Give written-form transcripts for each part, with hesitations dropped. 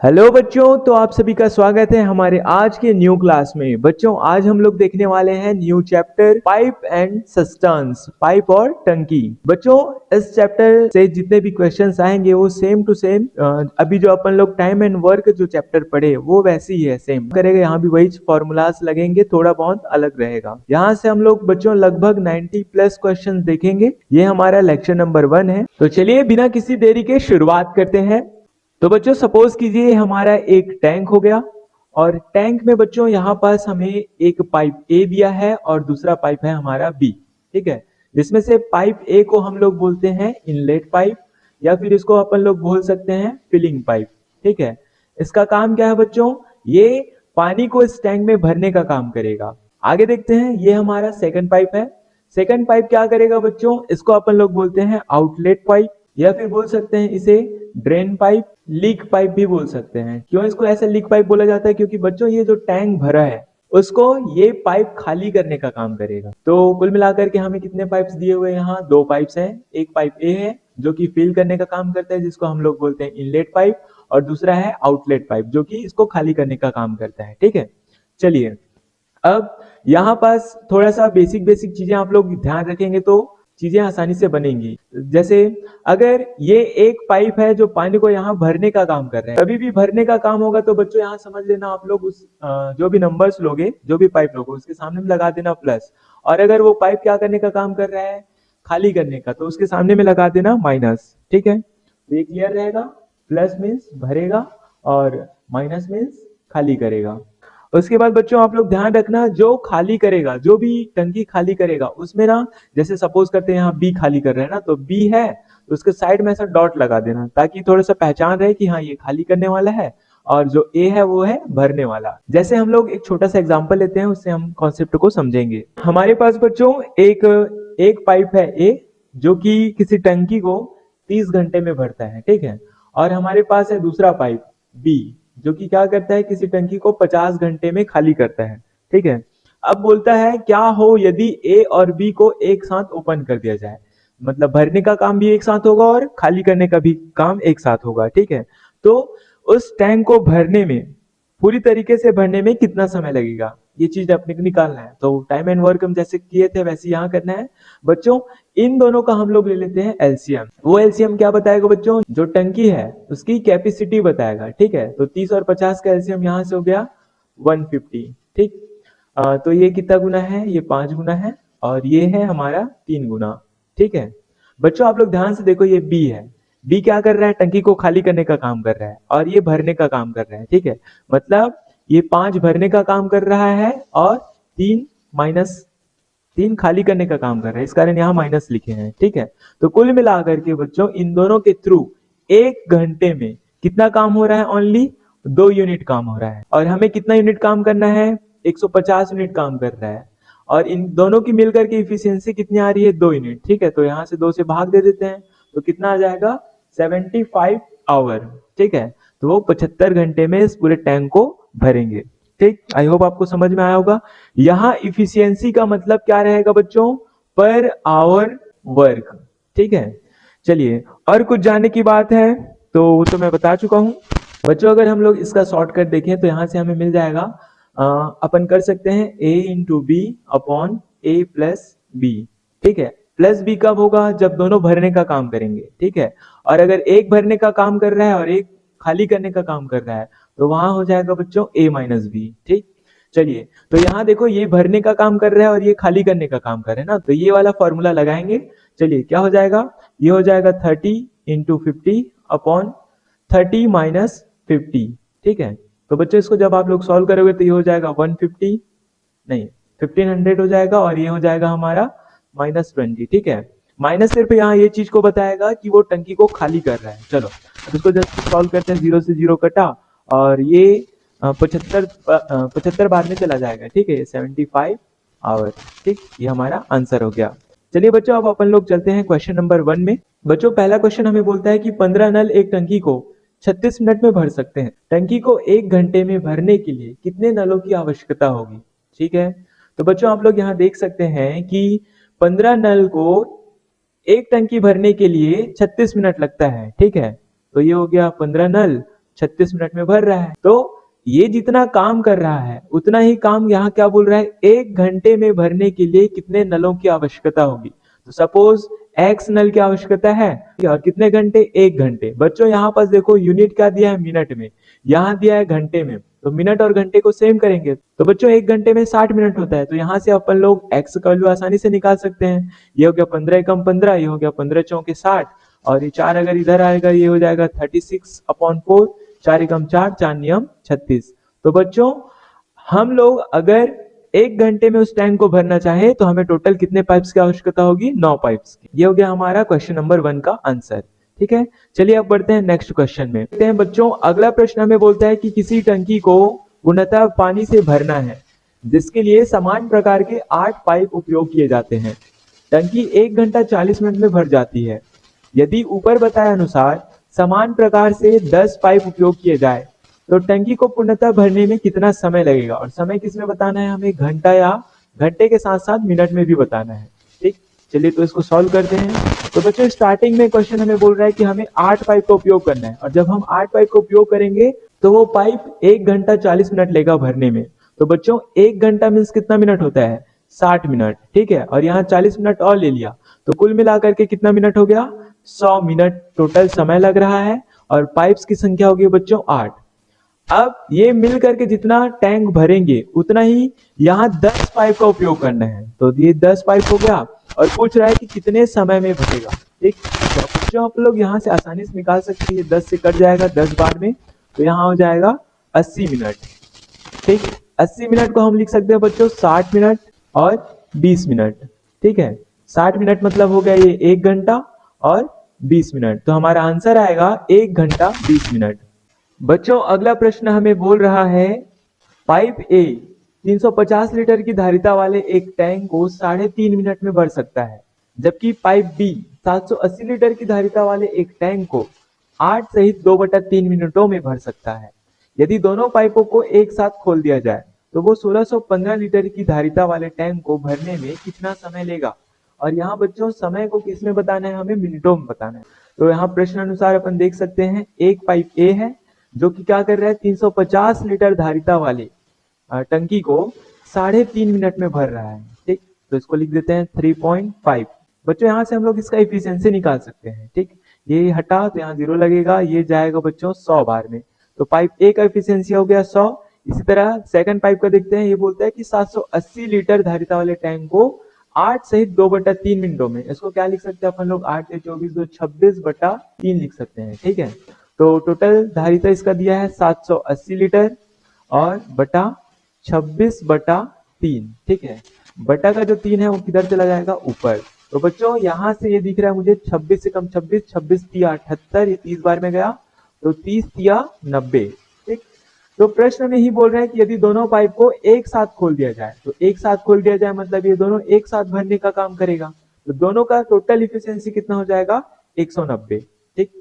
Hello बच्चों, तो आप सभी का स्वागत है हमारे आज के न्यू क्लास में। बच्चों, आज हम लोग देखने वाले हैं new chapter pipe and cisterns, pipe और टंकी। बच्चों, इस चैप्टर से जितने भी क्वेश्चंस आएंगे वो सेम टू सेम अभी जो अपन लोग टाइम एंड वर्क जो चैप्टर पढ़े वो वैसे ही है, सेम करेगा। यहाँ भी वही फॉर्मूलाज लगेंगे, थोड़ा बहुत अलग रहेगा। यहाँ से हम लोग बच्चों लगभग 90 प्लस क्वेश्चन देखेंगे। ये हमारा लेक्चर नंबर 1 है। तो चलिए बिना किसी देरी के शुरुआत करते हैं। तो बच्चों सपोज कीजिए हमारा एक टैंक हो गया और टैंक में बच्चों यहाँ पास हमें एक पाइप ए दिया है और दूसरा पाइप है हमारा बी। ठीक है, जिसमें से पाइप ए को हम लोग बोलते हैं इनलेट पाइप या फिर इसको अपन लोग बोल सकते हैं फिलिंग पाइप। ठीक है, इसका काम क्या है बच्चों? ये पानी को इस टैंक में भरने का काम करेगा। आगे देखते हैं, ये हमारा सेकंड पाइप है। सेकंड पाइप क्या करेगा बच्चों? इसको अपन लोग बोलते हैं आउटलेट पाइप या फिर बोल सकते हैं इसे ड्रेन पाइप, लीक पाइप भी बोल सकते हैं। क्यों इसको ऐसे लीक पाइप बोला जाता है? क्योंकि बच्चों ये जो टैंक भरा है उसको ये पाइप खाली करने का काम करेगा। तो कुल मिलाकर के हमें कितने पाइप्स दिए हुए हैं? यहाँ दो पाइप्स हैं। एक पाइप ए है जो कि फिल करने का काम करता है, जिसको हम लोग बोलते हैं इनलेट पाइप, और दूसरा है आउटलेट पाइप जो कि इसको खाली करने का काम करता है। ठीक है, चलिए अब यहाँ पास थोड़ा सा बेसिक बेसिक चीजें आप लोग ध्यान रखेंगे तो चीजें आसानी से बनेंगी। जैसे अगर ये एक पाइप है जो पानी को यहाँ भरने का काम कर रहा है, कभी भी भरने का काम होगा तो बच्चों यहाँ समझ लेना आप लोग उस जो भी नंबर्स लोगे, जो भी पाइप लोगे उसके सामने में लगा देना प्लस। और अगर वो पाइप क्या करने का काम कर रहा है? खाली करने का, तो उसके सामने में लगा देना माइनस। ठीक है, तो ये क्लियर रहेगा। प्लस मीन्स भरेगा और माइनस मीन्स खाली करेगा। उसके बाद बच्चों आप लोग ध्यान रखना, जो खाली करेगा, जो भी टंकी खाली करेगा उसमें ना, जैसे सपोज करते हैं यहाँ बी खाली कर रहे हैं ना, तो बी है तो उसके साइड में ऐसा डॉट लगा देना ताकि थोड़ा सा पहचान रहे कि हाँ ये खाली करने वाला है और जो ए है वो है भरने वाला। जैसे हम लोग एक छोटा सा एग्जांपल लेते हैं, उससे हम कॉन्सेप्ट को समझेंगे। हमारे पास बच्चों एक पाइप है ए जो कि किसी टंकी को 30 घंटे में भरता है। ठीक है, और हमारे पास है दूसरा पाइप बी जो कि क्या करता है? किसी टंकी को 50 घंटे में खाली करता है। ठीक है, अब बोलता है क्या हो यदि ए और बी को एक साथ ओपन कर दिया जाए, मतलब भरने का काम भी एक साथ होगा और खाली करने का भी काम एक साथ होगा। ठीक है, तो उस टैंक को भरने में, पूरी तरीके से भरने में कितना समय लगेगा, ये चीज अपने को निकालना है। तो टाइम एंड वर्क हम जैसे किए थे वैसे यहाँ करना है बच्चों। इन दोनों का हम लोग ले लेते हैं एलसीएम। वो एलसीएम क्या बताएगा बच्चों? जो टंकी है उसकी कैपेसिटी बताएगा। ठीक है, तो 30 और 50 का एलसीएम यहाँ से हो गया 150। ठीक, तो ये कितना गुना है? ये 5 गुना है और ये है हमारा 3 गुना। ठीक है बच्चों, आप लोग ध्यान से देखो, ये बी है। बी क्या कर रहा है? टंकी को खाली करने का काम कर रहा है और ये भरने का काम कर रहा है। ठीक है, मतलब ये 5 भरने का काम कर रहा है और 3 खाली करने का काम कर रहा है, इस कारण यहाँ माइनस लिखे हैं। ठीक है, तो कुल मिलाकर के बच्चों इन दोनों के थ्रू 1 घंटे में कितना काम हो रहा है? ओनली 2 यूनिट काम हो रहा है। और हमें कितना यूनिट काम करना है? 150 यूनिट काम कर रहा है। और इन दोनों की मिलकर के इफिशियंसी कितनी आ रही है? 2 यूनिट। ठीक है, तो यहाँ से 2 से भाग दे देते हैं तो कितना आ जाएगा? 75 आवर। ठीक है, तो वो 75 घंटे में इस पूरे टैंक को भरेंगे। ठीक, आई होप आपको समझ में आया होगा। यहाँ इफिशियंसी का मतलब क्या रहेगा बच्चों? Per hour work. ठीक है, चलिए और कुछ जानने की बात है तो वो तो मैं बता चुका हूं बच्चों। अगर हम लोग इसका शॉर्टकट देखें तो यहाँ से हमें मिल जाएगा, अपन कर सकते हैं a into B upon A plus B. ठीक है, प्लस बी कब होगा? जब दोनों भरने का काम करेंगे। ठीक है, और अगर एक भरने का काम कर रहा है और एक खाली करने का काम कर रहा है तो वहां हो जाएगा बच्चों a माइनस बी। ठीक, चलिए तो यहाँ देखो, ये भरने का काम कर रहा है और ये खाली करने का काम कर रहे हैं ना, तो ये वाला फॉर्मूला लगाएंगे। चलिए क्या हो जाएगा? ये हो जाएगा 30 इंटू 50 अपॉन 30 माइनस 50। ठीक है, तो बच्चों इसको जब आप लोग सॉल्व करोगे तो ये हो जाएगा 150, नहीं 1500 हो जाएगा और ये हो जाएगा हमारा माइनस 20। ठीक है, माइनस सिर्फ यहाँ ये चीज को बताएगा कि वो टंकी को खाली कर रहा है। चलो अब इसको जस्ट सॉल्व करते हैं, 0 से 0 कटा और ये 75 बाद में चला जाएगा। ठीक है, 75 आवर। ठीक, ये हमारा आंसर हो गया। चलिए बच्चों, अब अपन लोग चलते हैं क्वेश्चन नंबर 1 में। बच्चों पहला क्वेश्चन हमें बोलता है कि 15 नल एक टंकी को 36 मिनट में भर सकते हैं। टंकी को 1 घंटे में भरने के लिए कितने नलों की आवश्यकता होगी? ठीक है, तो बच्चों आप लोग यहाँ देख सकते हैं कि 15 नल को एक टंकी भरने के लिए 36 मिनट लगता है। ठीक है, तो ये हो गया 15 नल 36 मिनट में भर रहा है। तो ये जितना काम कर रहा है उतना ही काम यहाँ क्या बोल रहा है, 1 घंटे में भरने के लिए कितने नलों की आवश्यकता होगी। तो सपोज एक्स नल की आवश्यकता है और कितने घंटे, 1 घंटे। बच्चों यहाँ पर देखो यूनिट क्या दिया है, मिनट में, यहाँ दिया है घंटे में, तो मिनट और घंटे को सेम करेंगे तो बच्चों 1 घंटे में 60 मिनट होता है। तो यहाँ से अपन लोग एक्स का वैल्यू आसानी से निकाल सकते हैं। ये हो गया 15 एकम 15, ये हो गया 15 चौके 60, और ये 4 अगर इधर आएगा ये हो जाएगा 36/4, 4 एकम 4, 4 नियम 36। तो बच्चों हम लोग अगर 1 घंटे में उस टैंक को भरना चाहे तो हमें टोटल कितने पाइप्स की आवश्यकता होगी, 9 पाइप्स की। ये हो गया हमारा क्वेश्चन नंबर 1 का आंसर। ठीक है, चलिए अब बढ़ते हैं नेक्स्ट क्वेश्चन में। देखते हैं बच्चों, अगला प्रश्न हमें बोलता है कि किसी टंकी को पूर्णतः पानी से भरना है जिसके लिए समान प्रकार के 8 पाइप उपयोग किए जाते हैं। टंकी 1 घंटा 40 मिनट में भर जाती है। यदि ऊपर बताए अनुसार समान प्रकार से 10 पाइप उपयोग किए जाए तो टंकी को पूर्णतः भरने में कितना समय लगेगा। और समय किसमें बताना है हमें, घंटा या घंटे के साथ साथ मिनट में भी बताना है। ठीक, चलिए तो इसको सॉल्व करते हैं। तो बच्चों स्टार्टिंग में क्वेश्चन हमें बोल रहा है कि हमें 8 पाइप का उपयोग करना है, और जब हम 8 पाइप का उपयोग करेंगे तो वो पाइप 1 घंटा 40 मिनट लेगा भरने में। तो बच्चों 1 घंटा मीन्स कितना मिनट होता है, 60 मिनट। ठीक है, और यहाँ 40 मिनट और ले लिया तो कुल मिलाकर के कितना मिनट हो गया, 100 मिनट टोटल समय लग रहा है। और पाइप्स की संख्या होगी बच्चों 8। अब ये मिल करके जितना टैंक भरेंगे उतना ही यहाँ 10 पाइप का उपयोग करना है। तो ये 10 पाइप हो गया, और पूछ रहा है कि कितने समय में भरेगा। ठीक, तो जो आप लोग यहाँ से आसानी से निकाल सकते हैं, 10 से कट जाएगा 10 बार में, तो यहाँ हो जाएगा 80 मिनट। ठीक, 80 मिनट को हम लिख सकते हैं बच्चों 60 मिनट और 20 मिनट। ठीक है, 60 मिनट मतलब हो गया ये 1 घंटा और 20 मिनट। तो हमारा आंसर आएगा 1 घंटा 20 मिनट। बच्चों अगला प्रश्न हमें बोल रहा है, पाइप ए 350 लीटर की धारिता वाले एक टैंक को 3.5 मिनट में भर सकता है, जबकि पाइप बी 780 लीटर की धारिता वाले एक टैंक को 8 सहित 2/3 मिनटों में भर सकता है। यदि दोनों पाइपों को एक साथ खोल दिया जाए तो वो 1615 लीटर की धारिता वाले टैंक को भरने में कितना समय लेगा। और यहाँ बच्चों समय को किसमें बताना है, हमें मिनटों में बताना है। तो यहाँ प्रश्न अनुसार अपन देख सकते हैं, एक पाइप ए है जो कि क्या कर रहा है, 350 लीटर धारिता वाले टंकी को 3.5 मिनट में भर रहा है। ठीक, तो इसको लिख देते हैं 3.5। बच्चों यहाँ से हम लोग इसका इफिशियंसी निकाल सकते हैं। ठीक, ये हटा तो यहाँ 0 लगेगा, ये जाएगा बच्चों 100 बार में। तो पाइप ए का इफिशियंसी हो गया 100। इसी तरह सेकंड पाइप का देखते हैं, ये बोलता है कि 780 लीटर धारिता वाले टैंक को 8 सहित 2/3 मिनटों में। इसको क्या लिख सकते हैं अपन लोग, 8 से 24 2 26/3 लिख सकते हैं। ठीक है, तो टोटल धारिता इसका दिया है 780 लीटर और बटा 26/3। ठीक है, बटा का जो 3 है वो किधर चला जाएगा, ऊपर। तो बच्चों यहाँ से ये दिख रहा है मुझे 26 से कम 26, 26 तिया 78, ये 30 बार में गया तो 30 तिया 90। ठीक, तो प्रश्न में ही बोल रहा है कि यदि दोनों पाइप को एक साथ खोल दिया जाए, तो एक साथ खोल दिया जाए मतलब ये दोनों एक साथ भरने का काम करेगा। तो दोनों का टोटल इफिशियंसी कितना हो जाएगा, 190। ठीक,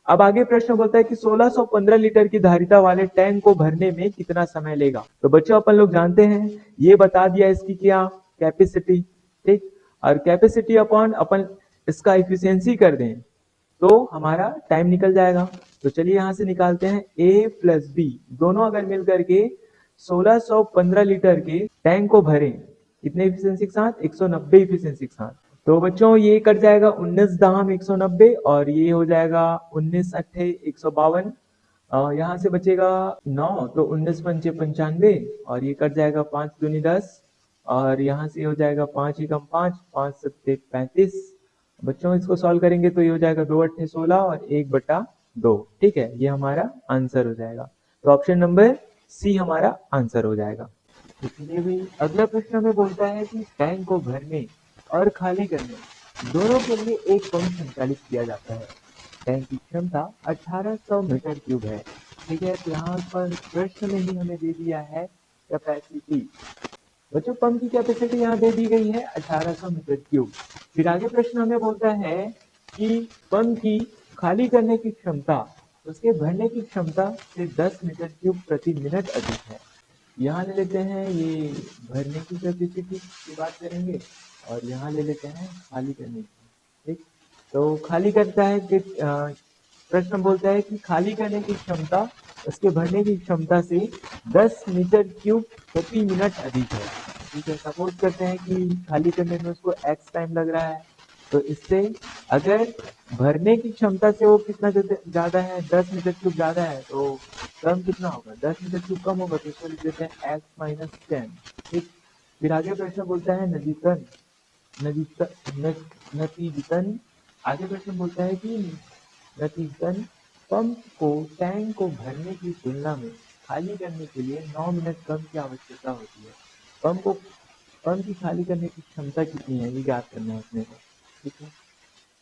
अब आगे प्रश्न बोलता है कि 1615 लीटर की धारिता वाले टैंक को भरने में कितना समय लेगा। तो बच्चों अपन लोग जानते हैं, ये बता दिया इसकी क्या कैपेसिटी। ठीक, और कैपेसिटी अपॉन अपन इसका इफिशियंसी कर दें तो हमारा टाइम निकल जाएगा। तो चलिए यहां से निकालते हैं, ए प्लस बी दोनों अगर मिल करके 1615 लीटर के टैंक को भरें, कितने इफिशियंसी के साथ, 190 इफिशियंसी के साथ। तो बच्चों ये कट जाएगा 19 दाम 190, और ये हो जाएगा 19 अट्ठे 152। यहाँ से बचेगा 9, तो 19 पंचे 95, और ये कट जाएगा 5 दूनी 10, और यहाँ से हो जाएगा 5 एकम 5, 5 सत्ते 35। बच्चों इसको सॉल्व करेंगे तो ये हो जाएगा 2 अट्ठे 16 और 1/2। ठीक है, ये हमारा आंसर हो जाएगा। तो ऑप्शन नंबर सी हमारा आंसर हो जाएगा। इसलिए भी अगला प्रश्न हमें बोलता है कि टैंक को भरने और खाली करने दोनों के लिए एक पंप संचालित किया जाता है। टैंक की क्षमता 1800 मीटर क्यूब है। ठीक है, तो यहाँ पर प्रश्न में ही हमें दे दिया है कैपेसिटी। बच्चों पंप की कैपेसिटी यहाँ दे दी गई है 1800 मीटर क्यूब। फिर आगे प्रश्न हमें बोलता है कि पंप की खाली करने की क्षमता उसके भरने की क्षमता से 10 मीटर क्यूब प्रति मिनट अधिक है। यहाँ ले लेते हैं ये भरने की कैपेसिटी की बात करेंगे, और यहाँ ले लेते हैं खाली करने की। ठीक, तो खाली करता है कि प्रश्न बोलता है कि खाली करने की क्षमता उसके भरने की क्षमता से 10 मीटर क्यूब प्रति मिनट अधिक है। ठीक है, सपोज करते हैं कि खाली करने में उसको x टाइम लग रहा है, तो इससे अगर भरने की क्षमता से वो कितना ज्यादा है, 10 मीटर क्यूब ज्यादा है, तो कम कितना होगा, 10 मीटर क्यूब कम होगा, तो इसको लिख देते हैं x माइनस 10। ठीक, फिर आगे प्रश्न बोलता है नतीजतन नतीजतन आगे प्रश्न बोलता है कि नतीजतन पंप को टैंक को भरने की तुलना में खाली करने के लिए 9 मिनट कम की आवश्यकता होती है। पंप की खाली करने की क्षमता कितनी है, ये ज्ञात करना है अपने को। ठीक है,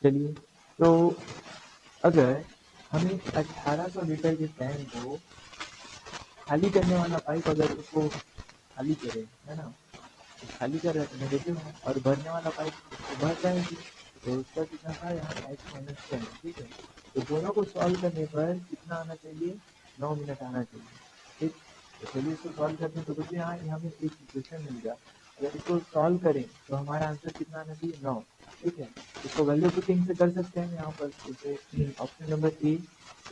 चलिए, तो अगर हमें 1800 लीटर के टैंक को खाली करने वाला पाइप अगर उसको खाली करे, है ना, तो खाली कर रहा है नेगेटिव है, और भरने वाला पाइप उसको भर जाएगी, तो उसका कितना था यहाँ x माइनस 10। ठीक है, तो दोनों को सॉल्व करने पर कितना आना चाहिए, 9 मिनट आना चाहिए। ठीक, तो चलिए इसको सॉल्व करते हैं। तो बच्चे यहाँ हमें एक इक्वेशन मिल गया, अगर इसको सॉल्व करें तो हमारा आंसर कितना आना चाहिए, 9। ठीक है, इसको वैल्यू पुटिंग से कर सकते हैं यहाँ पर, जैसे ऑप्शन नंबर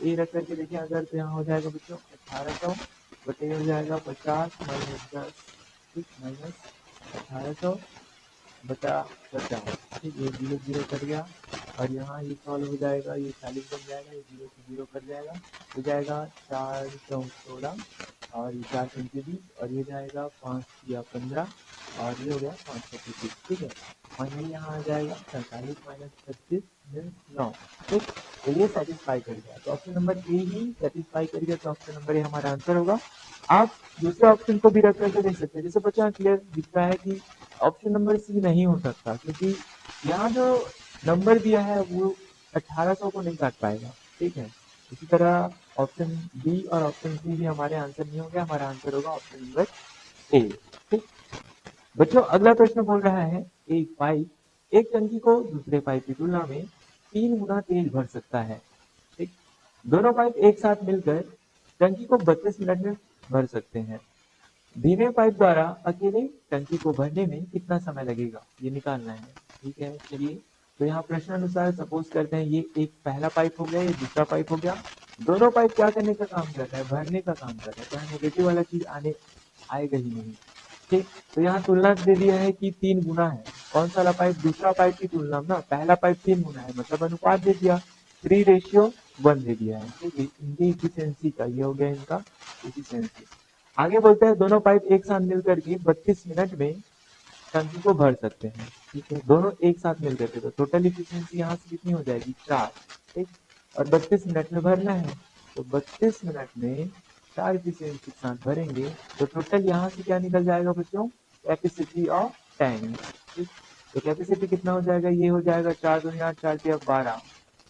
ए रख करके देखिए, अगर तो यहाँ हो जाएगा बच्चों 1800 बटे हो जाएगा 50 माइनस 10, ठीक, माइनस 1800 बटा 50। ठीक, ये 0 0 कट गया, और यहाँ ये सॉल्व हो जाएगा, ये 40 बन जाएगा, ये 0 से 0 कट जाएगा, हो जाएगा 4 चौक 16, और ये 4 पंचे 20, और ये जाएगा 5 या 15, और ये हो गया 5 25। ठीक है, फाइनली यहाँ आ जाएगा 47 माइनस 25 मीन्स 9। ठीक, तो ये सेटिस्फाई कर गया, तो option number A he satisfy कर गया, तो ऑप्शन नंबर ए हमारा आंसर होगा। आप दूसरे ऑप्शन को भी रख करके देख सकते हैं, जैसे बच्चा क्लियर दिख रहा है कि ऑप्शन नंबर सी नहीं हो सकता, क्योंकि यहाँ जो नंबर दिया है वो 1800 को नहीं काट पाएगा। ठीक है, इसी तरह ऑप्शन बी और ऑप्शन सी भी हमारे आंसर नहीं होंगे, हमारा आंसर होगा ऑप्शन नंबर ए। ठीक, बच्चों अगला प्रश्न बोल रहा है, एक पाइप एक टंकी को दूसरे पाइप की तुलना में 3 गुना तेज भर सकता है। ठीक, दोनों पाइप एक साथ मिलकर टंकी को 32 मिनट में भर सकते हैं। धीमे पाइप द्वारा अकेले टंकी को भरने में कितना समय लगेगा, ये निकालना है। ठीक है, चलिए, तो यहाँ प्रश्न अनुसार सपोज करते हैं ये एक पहला पाइप हो गया, ये दूसरा पाइप हो गया, दोनों पाइप क्या करने का काम कर रहा है, भरने का काम कर रहा है, तो यहाँ नेगेटिव वाला चीज आएगा ही नहीं। ठीक, तो यहाँ तुलना दे दिया है कि 3 गुना है, कौन सा वाला पाइप, दूसरा पाइप की तुलना में ना पहला पाइप 3 गुना है, मतलब अनुपात दे दिया, 3:1 दे दिया है। ठीक है, इनकी इफिशियंसी का ये हो गया इनका इफिशियंसी। आगे बोलते हैं दोनों पाइप एक साथ मिलकर के 32 मिनट में टंकी को भर सकते हैं। ठीक है, दोनों एक साथ मिल करके, तो टोटल इफिशियंसी यहाँ से कितनी हो जाएगी, 4। ठीक, और 32 मिनट में भरना है, तो 32 मिनट में 4 इफिशियंसी के साथ भरेंगे, तो टोटल यहाँ से क्या निकल जाएगा बच्चों, कैपेसिटी ऑफ टैंक। ठीक, तो कैपेसिटी कितना हो जाएगा, ये हो जाएगा 4 दूनी 8, 4 तिया 12।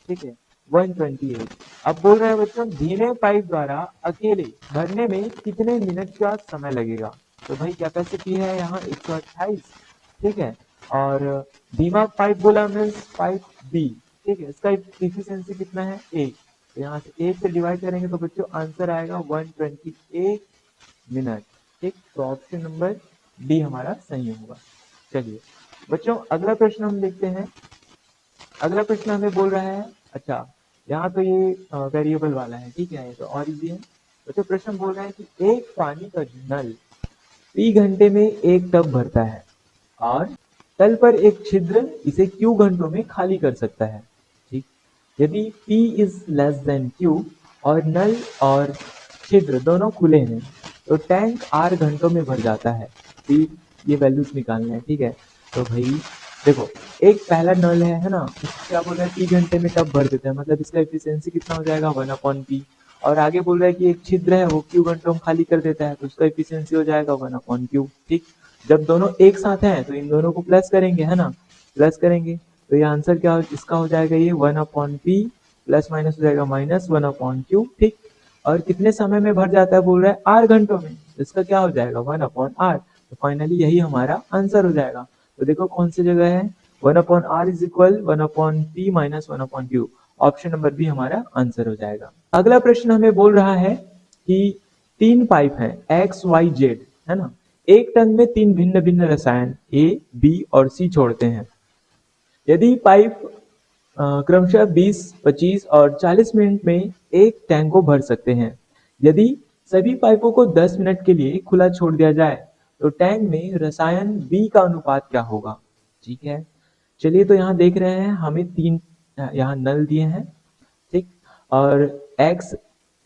ठीक है, 128। अब बोल रहे हैं बच्चों धीमे पाइप द्वारा अकेले भरने में कितने मिनट का समय लगेगा, तो भाई कैपेसिटी है यहाँ 128। ठीक है, और धीमा पाइप बोला मीन्स पाइप बी। ठीक है, इसका इफिशियंसी कितना है, 1, तो यहाँ से 1 से डिवाइड करेंगे तो बच्चों आंसर आएगा 128 मिनट। ठीक, तो ऑप्शन नंबर डी हमारा सही होगा। चलिए बच्चों अगला प्रश्न हम देखते हैं। अगला प्रश्न हमें बोल रहा है, अच्छा यहाँ तो ये वेरिएबल वाला है, ठीक है, तो और इजी है। तो प्रश्न बोल रहा है कि एक पानी का नल P घंटे में 1 टब भरता है, और तल पर एक छिद्र इसे Q घंटों में खाली कर सकता है। ठीक, यदि P is less than Q और नल और छिद्र दोनों खुले हैं, तो टैंक R घंटों में भर जाता है। P ये वैल्यूज निकालना है। ठीक है, तो भाई देखो एक पहला नल है ना, क्या बोल रहा है, 3 घंटे में टब भर देता है, मतलब इसका एफिशिएंसी कितना हो जाएगा, 1/P। और आगे बोल रहा है कि एक छिद्र है वो Q घंटों में खाली कर देता है, तो उसका एफिशिएंसी हो जाएगा 1/Q। ठीक, जब दोनों एक साथ हैं तो इन दोनों को प्लस करेंगे, है ना, प्लस करेंगे, तो ये आंसर क्या इसका हो जाएगा, ये 1/P प्लस माइनस हो जाएगा माइनस 1/Q। ठीक, और कितने समय में भर जाता है बोल रहा है, R घंटों में, इसका क्या हो जाएगा 1/R। तो फाइनली यही हमारा आंसर हो जाएगा। तो देखो कौन सी जगह है, 1/R is equal 1/P minus 1/Q। Option number B हमारा आंसर हो जाएगा। अगला प्रश्न हमें बोल रहा है कि 3 पाइप हैं XYZ, है ना, एक टन में 3 भिन्न भिन्न रसायन A, B और C छोड़ते हैं। यदि पाइप क्रमशः 20, 25 और 40 मिनट में एक टैंक को भर सकते हैं, यदि सभी पाइपों को 10 मिनट के लिए खुला छोड़ दिया जाए तो टैंक में रसायन बी का अनुपात क्या होगा। ठीक है, चलिए तो यहाँ देख रहे हैं हमें तीन यहाँ नल दिए हैं, ठीक, और एक्स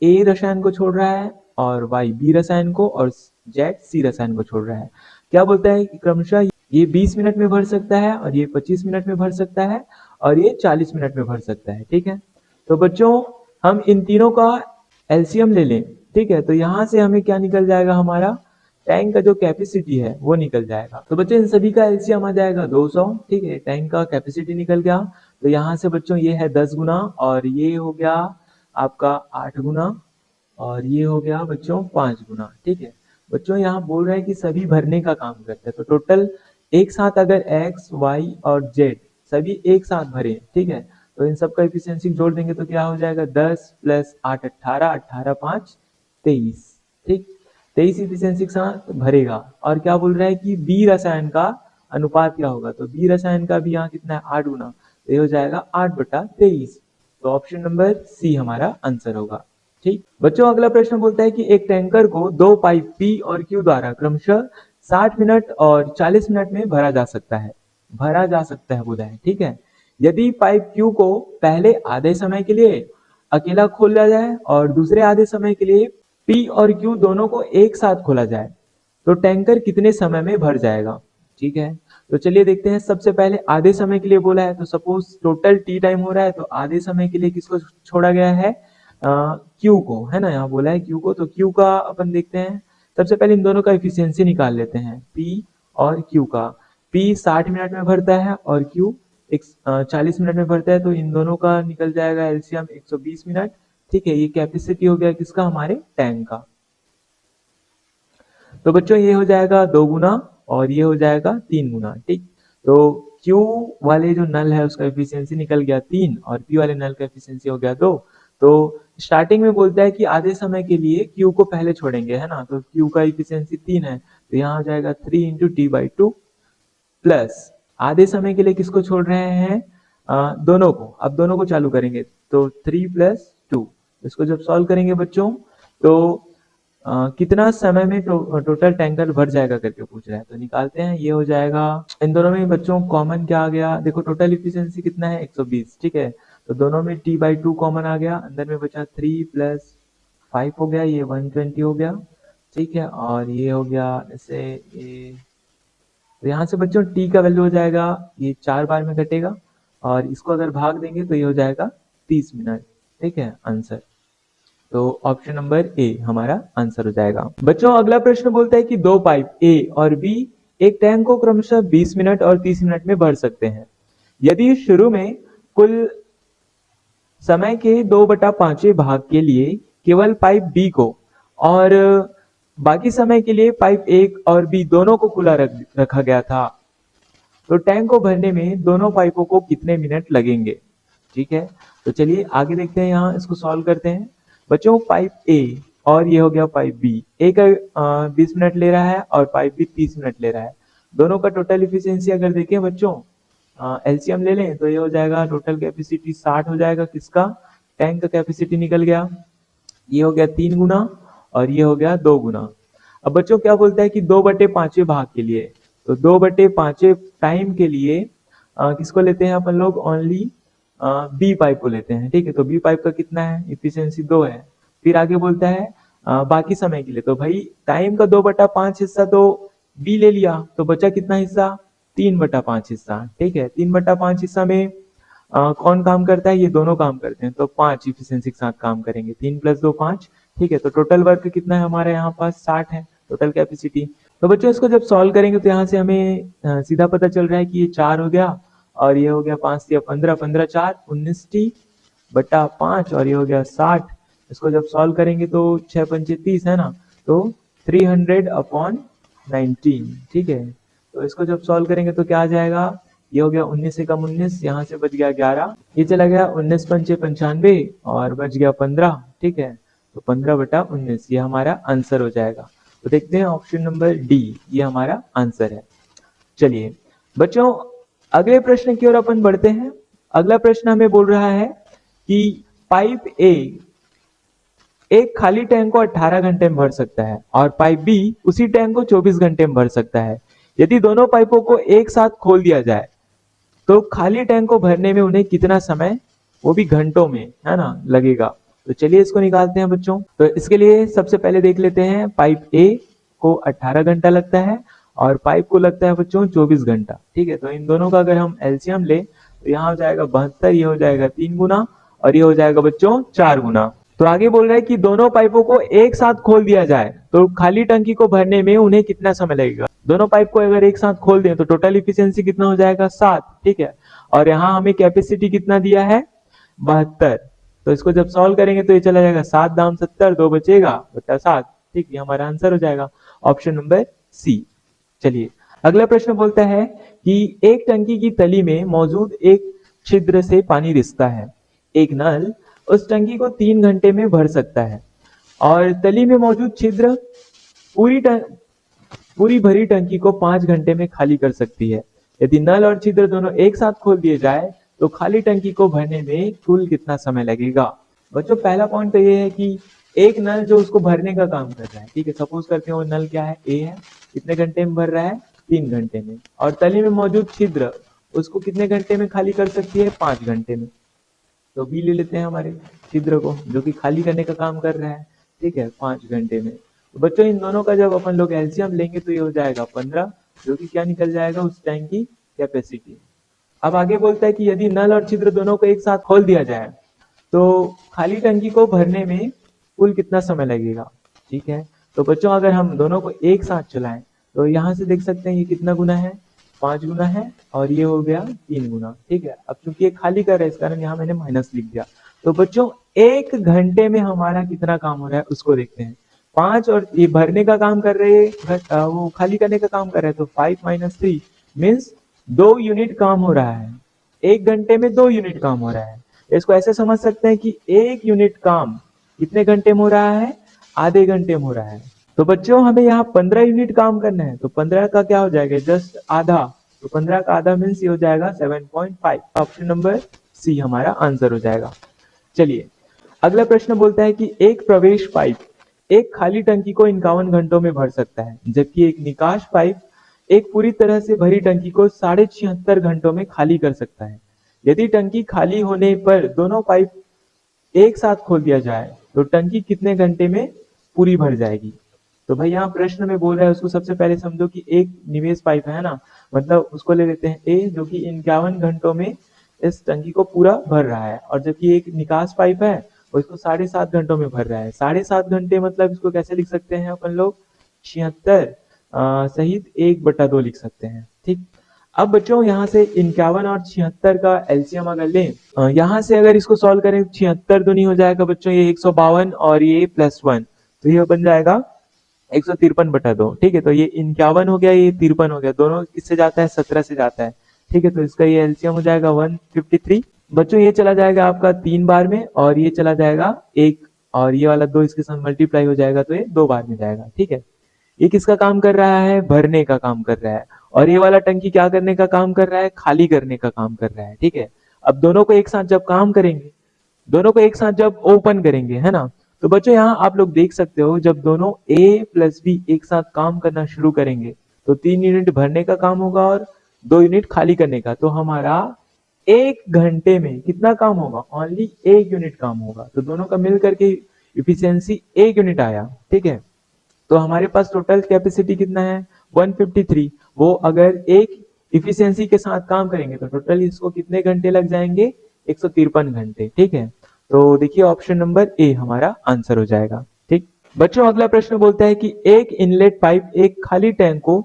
ए रसायन को छोड़ रहा है और वाई बी रसायन को और जेड सी रसायन को छोड़ रहा है। क्या बोलता है कि क्रमशः ये 20 मिनट में भर सकता है और ये 25 मिनट में भर सकता है और ये 40 मिनट में भर सकता है। ठीक है, तो बच्चों हम इन तीनों का एलसीएम ले लें। ठीक है, तो यहाँ से हमें क्या निकल जाएगा, हमारा टैंक का जो कैपेसिटी है वो निकल जाएगा। तो बच्चों इन सभी का एलसीएम आ जाएगा 200। ठीक है, टैंक का कैपेसिटी निकल गया। तो यहाँ से बच्चों ये है 10 गुना और ये हो गया आपका 8 गुना और ये हो गया बच्चों 5 गुना। ठीक है, बच्चों यहाँ बोल रहे हैं कि सभी भरने का काम करते हैं, तो टोटल एक साथ अगर एक्स वाई और जेड सभी एक साथ भरे, ठीक है, तो इन सब का एफिशिएंसी जोड़ देंगे तो क्या हो जाएगा 10 प्लस 8 18, 18 5 23। ठीक, 23 एफिशिएंसी के साथ भरेगा। और क्या बोल रहा है कि बी रसायन का अनुपात क्या होगा, तो बी रसायन का भी यहाँ कितना है 8 गुना, तो ये हो जाएगा 8/23। तो ऑप्शन नंबर सी हमारा आंसर होगा। ठीक बच्चों, अगला प्रश्न बोलता है कि एक टैंकर को दो पाइप पी और क्यू द्वारा क्रमशः 60 मिनट और 40 मिनट में भरा जा सकता है बोला है। ठीक है, यदि पाइप क्यू को पहले आधे समय के लिए अकेला खोला जाए और दूसरे आधे समय के लिए पी और क्यू दोनों को एक साथ खोला जाए तो टैंकर कितने समय में भर जाएगा। ठीक है, तो चलिए देखते हैं। सबसे पहले आधे समय के लिए बोला है, तो सपोज टोटल टी टाइम हो रहा है, तो आधे समय के लिए किसको छोड़ा गया है, क्यू को, है ना, यहाँ बोला है क्यू को। तो क्यू का अपन देखते हैं। सबसे पहले इन दोनों का एफिशिएंसी निकाल लेते हैं, पी और क्यू का। पी 60 मिनट में भरता है और क्यू 40 मिनट में भरता है, तो इन दोनों का निकल जाएगा एलसीएम 120 मिनट। ठीक है, ये कैपेसिटी हो गया किसका, हमारे टैंक का। तो बच्चों ये हो जाएगा 2 गुना और ये हो जाएगा 3 गुना। ठीक, तो Q वाले जो नल है उसका एफिशिएंसी निकल गया 3 और P वाले नल का एफिशिएंसी हो गया 2। तो स्टार्टिंग में बोलता है कि आधे समय के लिए Q को पहले छोड़ेंगे, है ना, तो Q का एफिशिएंसी 3 है, तो यहाँ हो जाएगा 3 इंटू T/2 प्लस आधे समय के लिए किसको छोड़ रहे हैं, दोनों को। अब दोनों को चालू करेंगे तो 3 + 2, इसको जब सॉल्व करेंगे बच्चों तो कितना समय में टोटल टैंकर भर जाएगा करके पूछ रहा है, तो निकालते हैं। ये हो जाएगा, इन दोनों में बच्चों कॉमन क्या आ गया, देखो टोटल इफिशियंसी कितना है 120। ठीक है, तो दोनों में T/2 कॉमन आ गया, अंदर में बचा 3 + 5 हो गया, ये 120 हो गया। ठीक है, और ये हो गया ऐसे ये, तो यहाँ से बच्चों T का वैल्यू हो जाएगा, ये 4 बार में घटेगा और इसको अगर भाग देंगे तो ये हो जाएगा 30 मिनट। ठीक है, आंसर। तो ऑप्शन नंबर ए हमारा आंसर हो जाएगा। बच्चों अगला प्रश्न बोलता है कि दो पाइप ए और बी एक टैंक को क्रमशः 20 मिनट और 30 मिनट में भर सकते हैं। यदि शुरू में कुल समय के 2/5 भाग के लिए केवल पाइप बी को और बाकी समय के लिए पाइप ए और बी दोनों को खुला रखा गया था, तो टैंक को भरने में दोनों पाइपों को कितने मिनट लगेंगे। ठीक है, तो चलिए आगे देखते हैं, यहाँ इसको सॉल्व करते हैं। बच्चों पाइप ए और ये हो गया पाइप बी, ए का 20 मिनट ले रहा है और पाइप बी 30 मिनट ले रहा है। दोनों का टोटल इफिशियंसी अगर देखें बच्चों, एलसीएम ले लें तो ये हो जाएगा टोटल कैपेसिटी 60 हो जाएगा, किसका, टैंक का कैपेसिटी निकल गया। ये हो गया 3 गुना और ये हो गया 2 गुना। अब बच्चों क्या बोलता है कि 2/5 भाग के लिए, तो 2/5 टाइम के लिए किसको लेते हैं अपन लोग, ओनली बी पाइप को लेते हैं। ठीक है, तो बी पाइप का कितना है, इफिशियंसी 2 है। फिर आगे बोलता है बाकी समय के लिए, तो भाई टाइम का 2/5 हिस्सा तो बी ले लिया, तो बचा कितना हिस्सा, 3/5 हिस्सा। ठीक है, 3/5 हिस्सा में कौन काम करता है, ये दोनों काम करते हैं, तो 5 इफिशियंसी के साथ काम करेंगे, 3 + 2 5। ठीक है, तो टोटल वर्क कितना है हमारे यहाँ पास 60 है टोटल कैपेसिटी। तो बच्चों इसको जब सॉल्व करेंगे तो यहाँ से हमें सीधा पता चल रहा है कि ये 4 हो गया और ये हो गया 5 या 15, 15 4 19T/5 और ये हो गया 60। इसको जब सॉल्व करेंगे तो 6 पंचे 30 है ना, तो 300/19। ठीक है, तो इसको जब सॉल्व करेंगे तो क्या आ जाएगा, ये हो गया 19 से कम 19, यहाँ से बच गया 11, ये चला गया 19 पंचे 95 और बच गया 15। ठीक है, तो 15/19 ये हमारा आंसर हो जाएगा। तो देखते हैं ऑप्शन नंबर डी ये हमारा आंसर है। चलिए बच्चों अगले प्रश्न की ओर अपन बढ़ते हैं। अगला प्रश्न हमें बोल रहा है कि पाइप ए एक खाली टैंक को 18 घंटे में भर सकता है और पाइप बी उसी टैंक को 24 घंटे में भर सकता है। यदि दोनों पाइपों को एक साथ खोल दिया जाए तो खाली टैंक को भरने में उन्हें कितना समय, वो भी घंटों में, है ना, लगेगा। तो चलिए इसको निकालते हैं बच्चों। तो इसके लिए सबसे पहले देख लेते हैं, पाइप ए को 18 घंटा लगता है और पाइप को लगता है बच्चों 24 घंटा। ठीक है, तो इन दोनों का अगर हम एलसीएम ले तो यहाँ हो जाएगा 72, ये हो जाएगा 3 गुना और ये हो जाएगा बच्चों 4 गुना। तो आगे बोल रहा है कि दोनों पाइपों को एक साथ खोल दिया जाए तो खाली टंकी को भरने में उन्हें कितना समय लगेगा। दोनों पाइप को अगर एक साथ खोल दें तो टोटल इफिशियंसी कितना हो जाएगा, 7। ठीक है, और यहाँ हमें कैपेसिटी कितना दिया है, 72। तो इसको जब सॉल्व करेंगे तो ये चला जाएगा 7 दाम 70, 2 बचेगा बटा 7। ठीक, ये हमारा आंसर हो जाएगा ऑप्शन नंबर सी। चलिए अगला प्रश्न बोलता है कि एक टंकी की तली में मौजूद एक छिद्र से पानी रिसता है। एक नल उस टंकी को 3 घंटे में भर सकता है और तली में मौजूद छिद्र पूरी भरी टंकी को 5 घंटे में खाली कर सकती है। यदि नल और छिद्र दोनों एक साथ खोल दिए जाए तो खाली टंकी को भरने में कुल कितना समय लगेगा। बच्चों पहला पॉइंट तो ये है कि एक नल जो उसको भरने का काम कर रहा है, ठीक है, सपोज करते हैं वो नल क्या है, ए है, कितने घंटे में भर रहा है, 3 घंटे में, और तली में मौजूद छिद्र उसको कितने घंटे में खाली कर सकती है, 5 घंटे में। तो बी ले लेते हैं हमारे छिद्र को जो कि खाली करने का काम कर रहा है, ठीक है, 5 घंटे में। तो बच्चों इन दोनों का जब अपन लोग एलसीएम लेंगे तो ये हो जाएगा 15, जो कि क्या निकल जाएगा, उस टैंक की कैपेसिटी। अब आगे बोलता है कि यदि नल और छिद्र दोनों को एक साथ खोल दिया जाए तो खाली टंकी को भरने में कुल कितना समय लगेगा। ठीक है, तो बच्चों अगर हम दोनों को एक साथ चलाएं तो यहाँ से देख सकते हैं ये कितना गुना है, 5 गुना है और ये हो गया 3 गुना। ठीक है, अब चूंकि ये खाली कर रहा है इस कारण यहाँ मैंने माइनस लिख दिया। तो बच्चों 1 घंटे में हमारा कितना काम हो रहा है उसको देखते हैं। 5 और ये भरने का काम कर रहे हैं, वो खाली करने का काम कर रहे हैं, तो 5 - 3 मीन्स 2 यूनिट काम हो रहा है। 1 घंटे में 2 यूनिट काम हो रहा है। इसको ऐसे समझ सकते हैं कि 1 यूनिट काम कितने घंटे में हो रहा है, आधे घंटे में हो रहा है। तो बच्चों हमें यहाँ 15 यूनिट काम करना है, तो 15 का क्या हो जाएगा, जस्ट आधा। तो 15 का आधा मीन्स ये हो जाएगा 7.5। ऑप्शन नंबर सी हमारा आंसर हो जाएगा। चलिए अगला प्रश्न बोलता है कि एक प्रवेश पाइप एक खाली टंकी को 51 घंटों में भर सकता है, जबकि एक निकास पाइप एक पूरी तरह से भरी टंकी को 76.5 घंटों में खाली कर सकता है। यदि टंकी खाली होने पर दोनों पाइप एक साथ खोल दिया जाए तो टंकी कितने घंटे में पूरी भर जाएगी। तो भाई यहाँ प्रश्न में बोल रहा है उसको सबसे पहले समझो कि एक निवेश पाइप है ना, मतलब उसको ले लेते हैं ए, जो कि 51 घंटों में इस टंकी को पूरा भर रहा है, और जबकि एक निकास पाइप है वो इसको 7.5 घंटों में भर रहा है। 7.5 घंटे मतलब इसको कैसे लिख सकते हैं अपन लोग, 76 सहित 1/2 लिख सकते हैं। ठीक, अब बच्चों यहाँ से 51 और 76 का एलसीएम अगर लें, यहाँ से अगर इसको सॉल्व करें 76 तो नहीं हो जाएगा बच्चों, ये 152 और ये +1, तो ये बन जाएगा 153/2। ठीक है, तो ये 51 हो गया, ये 53 हो गया, दोनों किससे जाता है, 17 से जाता है। ठीक है, तो इसका ये एलसीएम हो जाएगा 153। बच्चों ये चला जाएगा आपका 3 बार में और ये चला जाएगा 1, और ये वाला 2 इसके साथ मल्टीप्लाई हो जाएगा तो ये 2 बार में जाएगा। ठीक है, ये किसका काम कर रहा है, भरने का काम कर रहा है, और ये वाला टंकी क्या करने का काम कर रहा है, खाली करने का काम कर रहा है। ठीक है, अब दोनों को एक साथ जब काम करेंगे, दोनों को एक साथ जब ओपन करेंगे, है ना, तो बच्चों यहाँ आप लोग देख सकते हो जब दोनों ए प्लस बी एक साथ काम करना शुरू करेंगे तो 3 यूनिट भरने का काम होगा और 2 यूनिट खाली करने का। तो हमारा 1 घंटे में कितना काम होगा, ओनली 1 यूनिट काम होगा। तो दोनों का मिल करके इफिशियंसी 1 यूनिट आया। ठीक है, तो हमारे पास टोटल कैपेसिटी कितना है, 153। वो अगर एक इफिशियंसी के साथ काम करेंगे तो टोटल इसको कितने घंटे लग जाएंगे, 153 घंटे। ठीक है, तो देखिए ऑप्शन नंबर ए हमारा आंसर हो जाएगा। ठीक बच्चों, अगला प्रश्न बोलता है कि एक इनलेट पाइप एक खाली टैंक को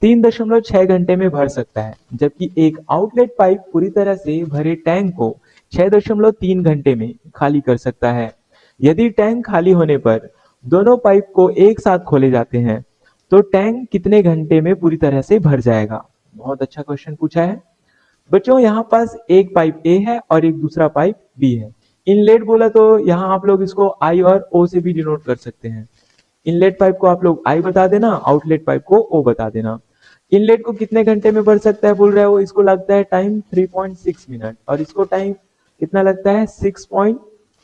3.6 घंटे में भर सकता है, जबकि एक आउटलेट पाइप पूरी तरह से भरे टैंक को 6.3 घंटे में खाली कर सकता है। यदि टैंक खाली होने पर दोनों पाइप को एक साथ खोले जाते हैं तो टैंक कितने घंटे में पूरी तरह से भर जाएगा। बहुत अच्छा क्वेश्चन पूछा है बच्चों। यहाँ पास एक पाइप ए है और एक दूसरा पाइप बी है। इनलेट बोला तो यहाँ आप लोग इसको आई और ओ से भी डिनोट कर सकते हैं। इनलेट पाइप को आप लोग आई बता देना, आउटलेट पाइप को ओ बता देना। इनलेट को कितने घंटे में भर सकता है बोल रहा है वो, इसको लगता है टाइम 3.6 मिनट और इसको टाइम कितना लगता है,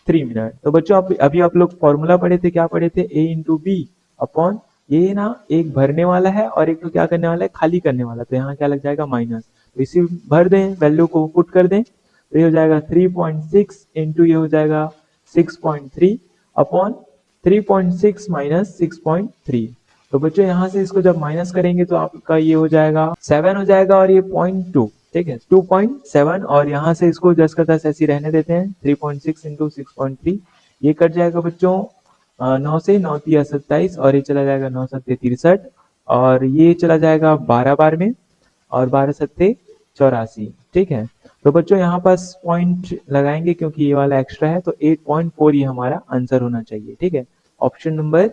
3 मिनट। तो बच्चों अभी आप लोग फॉर्मूला पढ़े थे, क्या पढ़े थे, a इंटू बी अपॉन, ये ना एक भरने वाला है और एक तो क्या करने वाला है, खाली करने वाला, तो यहाँ क्या लग जाएगा माइनस, तो इसी भर दें, वैल्यू को पुट कर दें, तो ये हो जाएगा 3.6 इंटू ये हो जाएगा 6.3 अपॉन 3.6 माइनस 6.3। तो बच्चों यहाँ से इसको जब माइनस करेंगे तो आपका ये हो जाएगा 7 हो जाएगा और ये 0.2, ठीक है 2.7, और यहाँ से इसको जस का तस ऐसी रहने देते हैं, 3.6 इंटू 6.3, ये कट जाएगा बच्चों 9 से, 9 तिया 27 और ये चला जाएगा 9 सत्ते 63 और ये चला जाएगा 12 बार में और 12 सत्ते 84, ठीक है। तो बच्चों यहाँ पास पॉइंट लगाएंगे क्योंकि ये वाला एक्स्ट्रा है, तो 8.4 ये हमारा आंसर होना चाहिए, ठीक है। ऑप्शन नंबर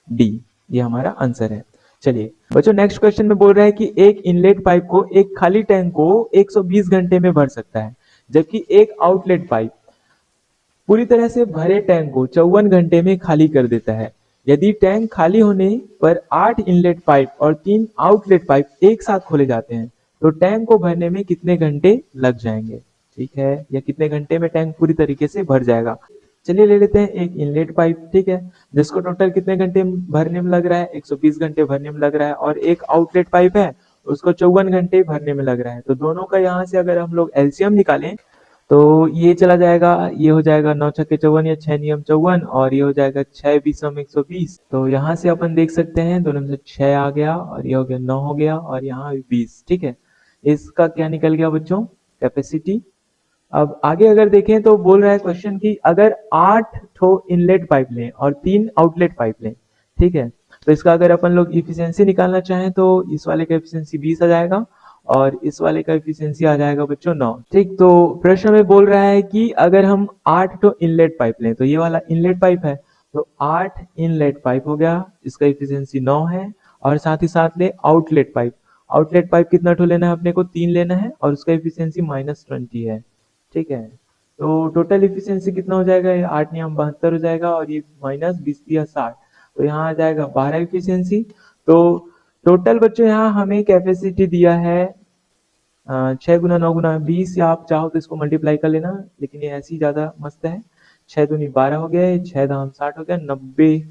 डी ये हमारा आंसर है। चलिए बच्चों नेक्स्ट क्वेश्चन में बोल रहा है कि एक इनलेट पाइप को एक खाली टैंक को 120 घंटे में भर सकता है, जबकि एक आउटलेट पाइप पूरी तरह से भरे टैंक को 54 घंटे में खाली कर देता है। यदि टैंक खाली होने पर 8 इनलेट पाइप और 3 आउटलेट पाइप एक साथ खोले जाते हैं तो टैंक को भरने में कितने घंटे लग जाएंगे, ठीक है, या कितने घंटे में टैंक पूरी तरीके से भर जाएगा। चलिए ले लेते हैं एक इनलेट पाइप, ठीक है, जिसको टोटल कितने घंटे भरने में लग रहा है, 120 घंटे भरने में लग रहा है, और एक आउटलेट पाइप है उसको 54 घंटे भरने में लग रहा है। तो दोनों का यहाँ से अगर हम लोग एलसीएम निकालें तो ये चला जाएगा, ये हो जाएगा 9 छक्के 54 या 6 नियम 54 और ये हो जाएगा 6 बीसम 120। तो यहाँ से अपन देख सकते हैं दोनों में से 6 आ गया और ये हो गया 9 हो गया और यहाँ 20, ठीक है। इसका क्या निकल गया बच्चों, कैपेसिटी। अब आगे अगर देखें तो बोल रहा है क्वेश्चन की अगर 8 ठो इनलेट पाइप लें और 3 आउटलेट पाइप लें, ठीक है, तो इसका अगर अपन लोग इफिशियंसी निकालना चाहें तो इस वाले का इफिशियंसी 20 आ जाएगा और इस वाले का इफिशियंसी आ जाएगा बच्चों 9, ठीक। तो प्रश्न में बोल रहा है कि अगर हम 8 ठो इनलेट पाइप लें, तो ये वाला इनलेट पाइप है तो 8 इनलेट पाइप हो गया, इसका इफिशियंसी 9 है, और साथ ही साथ ले आउटलेट पाइप, आउटलेट पाइप कितना ठो लेना है अपने को, 3 लेना है और उसका इफिशियंसी -20 है, ठीक है। तो टोटल इफिशियंसी कितना हो जाएगा, 8 नियम 72 हो जाएगा और ये -20 या 60, तो यहाँ आ जाएगा 12 इफिशियंसी। तो टोटल बच्चों यहाँ हमें कैपेसिटी दिया है 6 गुना 9 गुना 20, या आप चाहो तो इसको मल्टीप्लाई कर लेना, लेकिन ये ऐसी ज्यादा मस्त है। 6 दूनी 12 हो गया, 6 दाम 60 हो गया, 90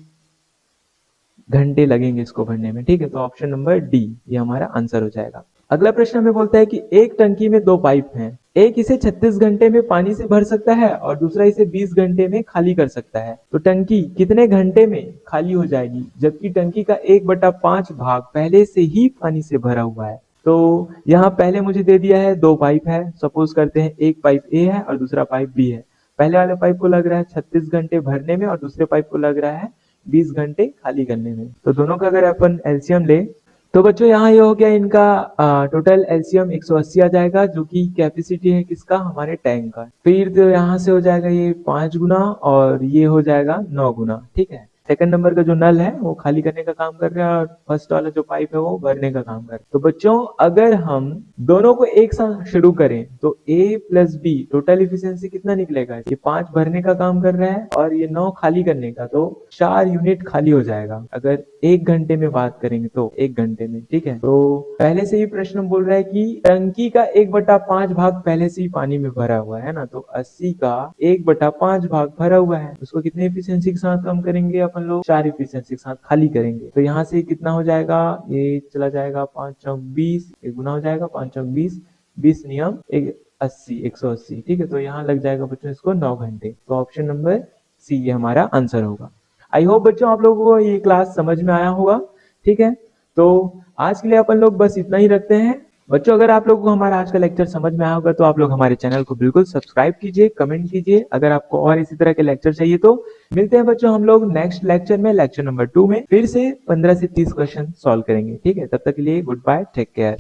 घंटे लगेंगे इसको भरने में, ठीक है। तो ऑप्शन नंबर डी ये हमारा आंसर हो जाएगा। अगला प्रश्न हमें बोलता है कि एक टंकी में 2 पाइप हैं, एक इसे 36 घंटे में पानी से भर सकता है और दूसरा इसे 20 घंटे में खाली कर सकता है, तो टंकी कितने घंटे में खाली हो जाएगी, जबकि टंकी का 1/5 भाग पहले से ही पानी से भरा हुआ है। तो यहाँ पहले मुझे दे दिया है 2 पाइप है, सपोज करते हैं एक पाइप ए है और दूसरा पाइप बी है। पहले वाले पाइप को लग रहा है 36 घंटे भरने में और दूसरे पाइप को लग रहा है 20 घंटे खाली करने में। तो दोनों का अगर अपन एलसीएम ले तो बच्चों यहाँ ये हो गया इनका टोटल एलसीएम 180 आ जाएगा, जो कि कैपेसिटी है किसका, हमारे टैंक का। फिर तो यहाँ से हो जाएगा ये 5 गुना और ये हो जाएगा 9 गुना, ठीक है। सेकंड नंबर का जो नल है वो खाली करने का काम कर रहा है और फर्स्ट वाला जो पाइप है वो भरने का काम कर रहा है। तो बच्चों अगर हम दोनों को एक साथ शुरू करें तो A plus B total efficiency कितना निकलेगा, ये 5 भरने का काम कर रहा है और ये 9 खाली करने का, तो 4 यूनिट खाली हो जाएगा अगर 1 घंटे में बात करेंगे तो 1 घंटे में, ठीक है। तो पहले से ही प्रश्न बोल रहा है कि टंकी का 1/5 भाग पहले से ही पानी में भरा हुआ है ना, तो 80 का 1/5 भाग भरा हुआ है, उसको कितने इफिशियंसी के साथ कम करेंगे अपन लोग, 4 इफिशियंसी के साथ खाली करेंगे। तो यहाँ से कितना हो जाएगा, ये चला जाएगा 5 चौक 20, एक गुना हो जाएगा 5 चौक 20, 20 नियम 180, ठीक है। तो यहाँ लग जाएगा बच्चों इसको 9 घंटे। तो ऑप्शन नंबर सी ये हमारा आंसर होगा। आई होप बच्चों आप लोगों को ये क्लास समझ में आया होगा, ठीक है। तो आज के लिए अपन लोग बस इतना ही रखते हैं। बच्चों अगर आप लोगों को हमारा आज का लेक्चर समझ में आया होगा तो आप लोग हमारे चैनल को बिल्कुल सब्सक्राइब कीजिए, कमेंट कीजिए। अगर आपको और इसी तरह के लेक्चर चाहिए तो मिलते हैं बच्चों हम लोग नेक्स्ट लेक्चर में, लेक्चर नंबर 2 में फिर से 15 से 30 क्वेश्चन सॉल्व करेंगे, ठीक है। तब तक के लिए गुड बाय, टेक केयर।